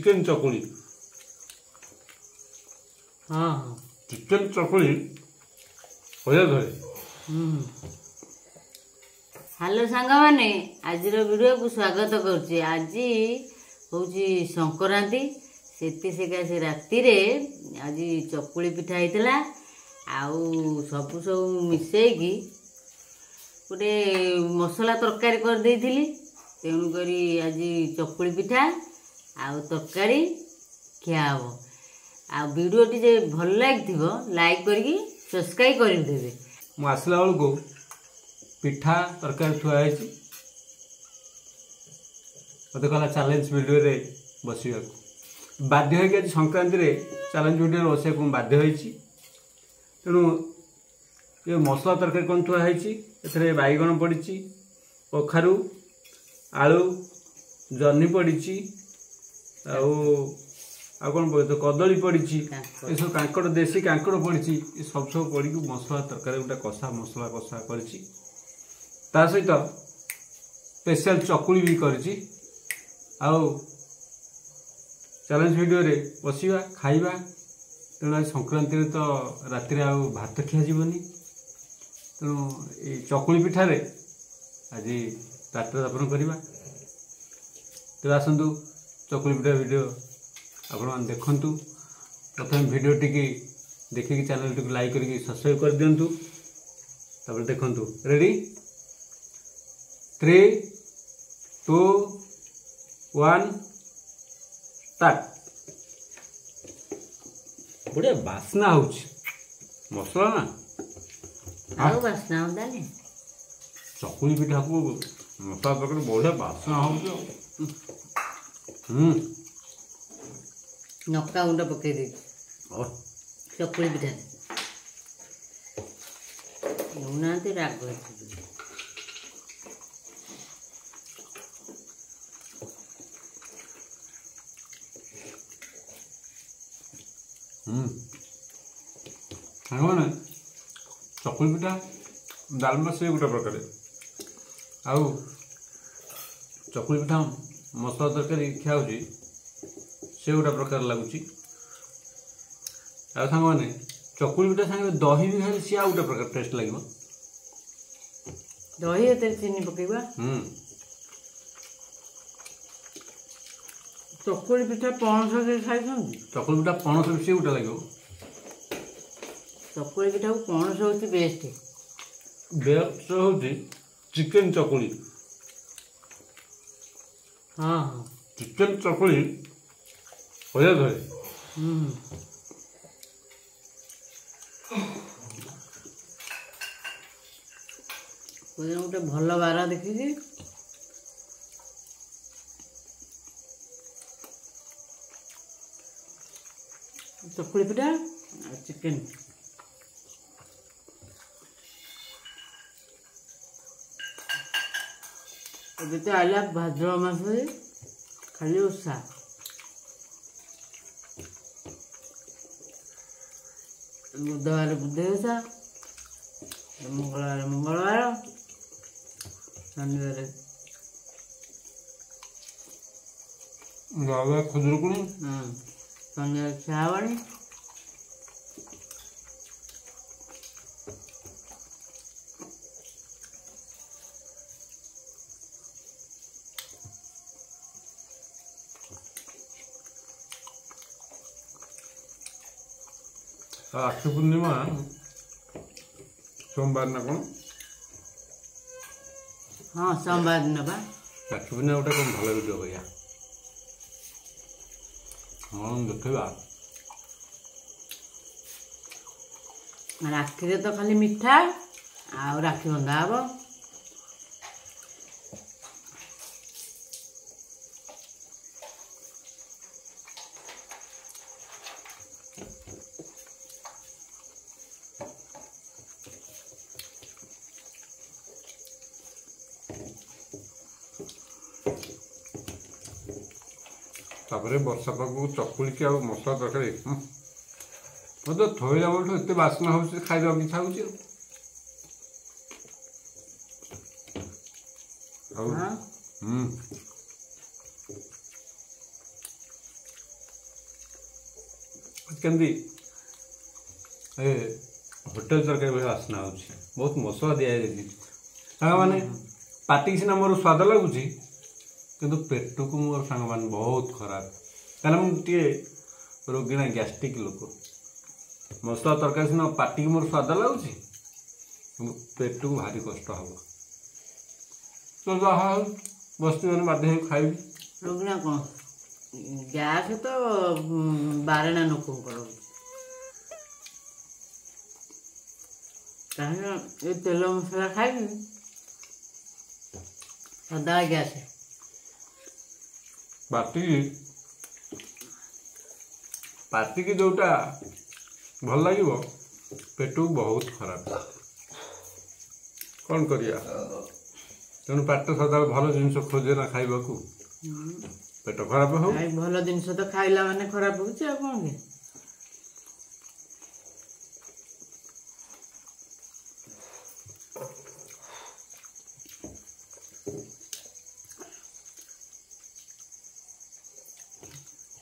Chicken चकुली। हाँ chicken चकुली बढ़िया धरे। हेलो सांग मैंने आज वीडियो को स्वागत करुच्ची। आज हूँ संक्रांति से राति आज चकुली पिठा होता आउ सब मिसेकी गोटे मसला तरकारी कर देइथिली। तेणुक आज चकुली पिठा आउ तरकारी खिया हम। आ वीडियोटी जे भल लगी लाइक करके सब्सक्राइब करदेवे। मु आसला बेल को पिठा तरकारी थुआ मत कहला चैलेंज वीडियो रे बसवा बाध्य हो। आज संक्रांति रे चैलेंज वीडियो बसवा को बाध्य होइछि। तेणु ये मसला तरकारी कौन थुआई बैगण पड़ी, कखारू, आलू, जह्नी पड़ी, आ कौन पड़े कदली पड़ी, ये सब कांकड़ देसी कांकड़ पड़ी, सब पड़ी मसला तरकारी गोटे कषा मसला कषा कर सहित स्पेशल चकुली भी कर चैलेंज वीडियो रे बसवा खाइबा। तेणु आज संक्रांति तो राति भात खिया जीवनी। तेणु ये चकुली पिठार आज रात्र यापन करवा। तो आसतु चकुली पिठा वीडियो आपण देखु। प्रथम वीडियो टी देखिए चैनल टी लाइक करके सब्सक्राइब कर दिंतु। तापर देखु। Ready 3, 2, 1 start. बढ़िया बास्ना हो मसला ना आउ बास्ना होता नहीं। चकुली पिठा को मसला तरकारी बढ़िया बास्ना हो। नक्का गुंड पकई दे चकुली पिठा ना राग। मैंने चकुली पिठा डालमा से गोटे प्रकार आउ चकुली पिठा मसला तरकारी खिया से गोटे प्रकार लगुच। सांग मैंने चकुली पिठा सांगे दही भी खाई सी गोटे प्रकार टेस्ट लगे। दही चीनी पकेबा। चकुली पिठा पणस खाई चकुली पिठा पणस भी सी गोटे लगे। चकुली पिठा को पणस हूँ बेस्ट बेस्ट हूँ चिकेन चकुली। हाँ चिकेन चकुली बढ़िया धरे। गोटे भल बार देखिए चकुली पिठा चिकेन। अभी तो आइला भाद्रव मास खाली ओषा। बुधवार बुधे ओषा, मंगलवार मंगलवार, शनिवार खुदरुकुणी, शनिवार श्रावणी। राखी पूर्णिमा सोमवार ना कौन? हाँ सोमवार दिन बा राखी पूर्णिमा गोटे कौन भल वीडियो करिया। हाँ देखा राखी तो खाली मिठा आ राखी बंधा हम। तापर वर्षा पाक चकुली की मसला तरकारी मतलब थोड़ा बेलू एत बास्ना हो खाଇବା इच्छा केमती ए होटेल तरकारी भाई आसना हो बहुत मसला दि सांग मैंने पार्टी सीना मोर स्वाद लगुच किंतु पेट को मोर सांग मान बहुत खराब क्या मुझे रोगीणा गैस्ट्रिक लोक मसला तरकारी सीना पार्टी मोर स्वाद लगुच पेट को भारी कष्ट हम तो जहाँ बस्ती मैंने बाध्य खाइबी रोगिणा कौन गैस तो बारणा लोक ये तेल मसला खाइबी सदा गैस पार्टी की जोटा भल लगे पेट को बहुत खराब कौन करिया तेणु पेट सदा भल जिन खोजे ना खाइबा को पेट खराब हो भल जिन तो खाइला माने खराब हो कौन के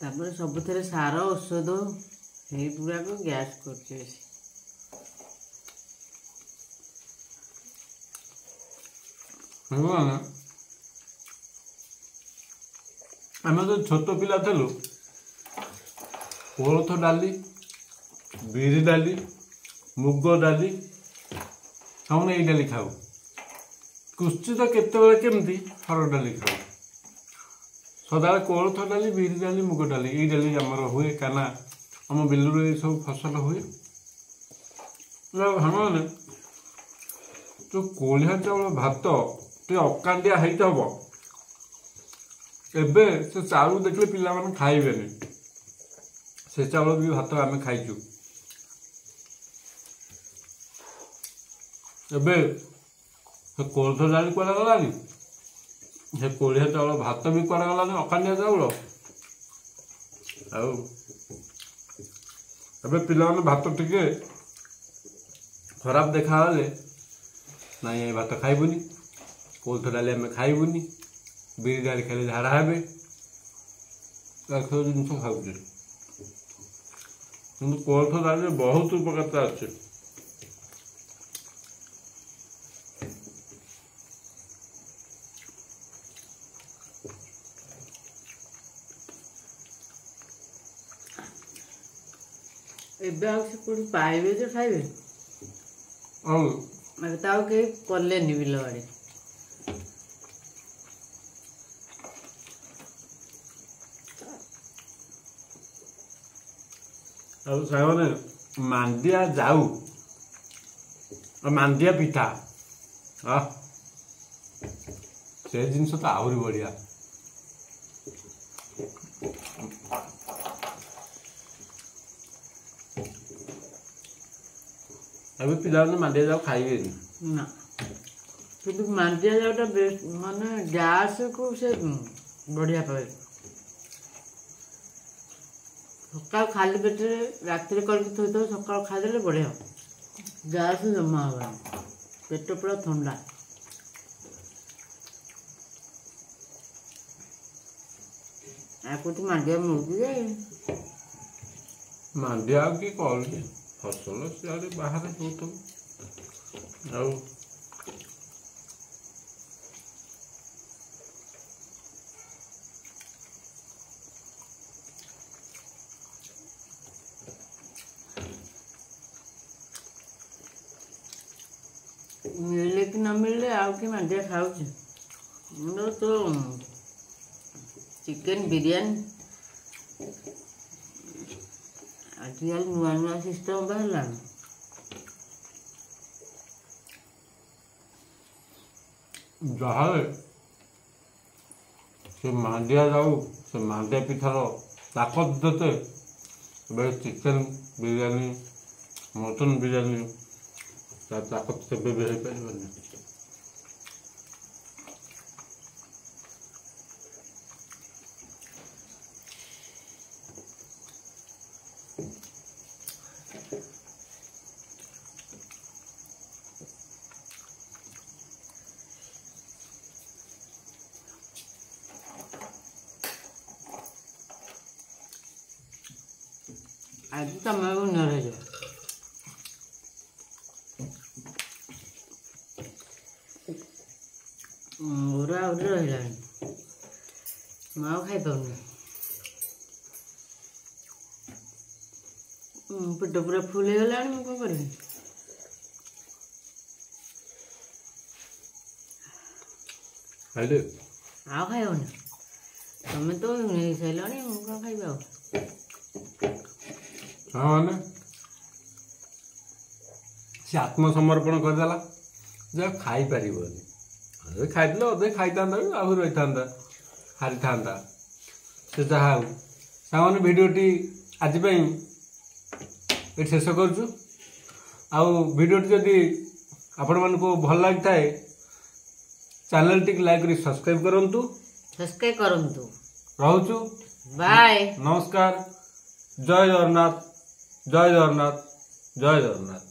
तापर सबुथे सार औषध ये पूरा को गैस कर आम तो छोट पिला थलु कोलथ डाली बिरी डाली मुग डाली हम यही डाली खाऊ कुश्चित केतबेले केमती हरड़ डाली खाऊ सदा कोलथ डाली बिरी डाली मुग डाली यही डाली आमर हुए कना आम बिलुर ये सब फसल हुए भाई जो कोलिया चाउल भात टे अकांडिया होइथबो एबे से चाउल देखले पिला माने खाइबेनी से चाउल भी भात आमे खाइचु एबे से कोलथ डाली कोला गलानी से कोलिया चाउल भात भी कोला गलानी अकांडिया चाउल आउ एबे पिला माने भात टिके खराब देखा हले ना ये भात खाइबुनी कोलथ डाली आमे खाइबुनी बिरी डाली खाली झाड़ा हे जिन खाऊ कि कोलथ डाली बहुत उपकारिता अच्छे एबे पाइबे जो खाइबे और कहीं कलेनि बिल बाड़ी ଆଉ ସାଙ୍ଗମାନେ ମାଣ୍ଡିଆ ଯାଉ ମାଣ୍ଡିଆ ପିଠା ସେ ଜିନିଷ ତ ଆହୁରି ବଢିଆ ଏବେ ପିଲାମାନେ ମାଣ୍ଡିଆ ଯାଉ ଖାଇବେନି ନା କିନ୍ତୁ ମାଣ୍ଡିଆ ଯାଉଟା ବେଷ୍ଟ ମାନେ ଗ୍ୟାସକୁ ସେ ବଢିଆ ପାଏ सकाल खाली पेटे रात करके थोड़ी थोड़ी सकाल खाईदे बढ़िया गैस जमा हो पेट पूरा ठंडा आपको मांडिया मिलती जाए मांडिया की कल फसल सियाड़े बाहर बहुत आउ मिले कि न मिले आउ कि मांडिया खाऊ तो चिकेन बिरयानी आजकल नुआ नुआ सिस्टम बाहर जहाँ से मांडिया जाऊ से मांडिया पिठार ताकत देते चिकेन बिरयानी मटन बिरयानी ताकत केवे भी हो पार ଆଜି ତମେ ଉନ୍ନର ହେଇଯିବ। ମୋର ଆହୁରି ରହିଲାଣି, ମୁଁ ଆଉ ଖାଇପାରୁନି। ପେଟ ପୁରା ଫୁଲ ହେଇଗଲାଣି, ମୁଁ କ'ଣ କରିବି? ଖାଇଲେ ଆଉ ଖାଇବନି, ତମେ ତ ହେଇସାରିଲଣି, ମୁଁ କ'ଣ ଖାଇବି ଆଉ? ହଁ ମାନେ ସେ ଆତ୍ମସମର୍ପଣ କରିଦେଲା ଯେ ଆଉ ଖାଇପାରିବନି। ଖାଇଥିଲେ ଅଧେ ଖାଇଥାନ୍ତା, ଆହୁରି ରହିଥାନ୍ତା, ହାରିଥାନ୍ତା। ସେ ଯାହା ହଉ ସାଙ୍ଗମାନେ ଭିଡ଼ିଓଟି ଆଜି ପାଇଁ ଏଠି ଶେଷ କରୁଛୁ। ଆଉ ଭିଡ଼ିଓଟି ଯଦି ଆପଣମାନଙ୍କୁ ଭଲ ଲାଗିଥାଏ ଚ୍ୟାନେଲଟିକୁ ଲାଇକ୍ କରି ସବସ୍କ୍ରାଇବ୍ କରନ୍ତୁ। ରହୁଛୁ, ବାଏ, ନମସ୍କାର, ଜୟ ଜଗନ୍ନାଥ, ଜୟ ଜଗନ୍ନାଥ, ଜୟ ଜଗନ୍ନାଥ।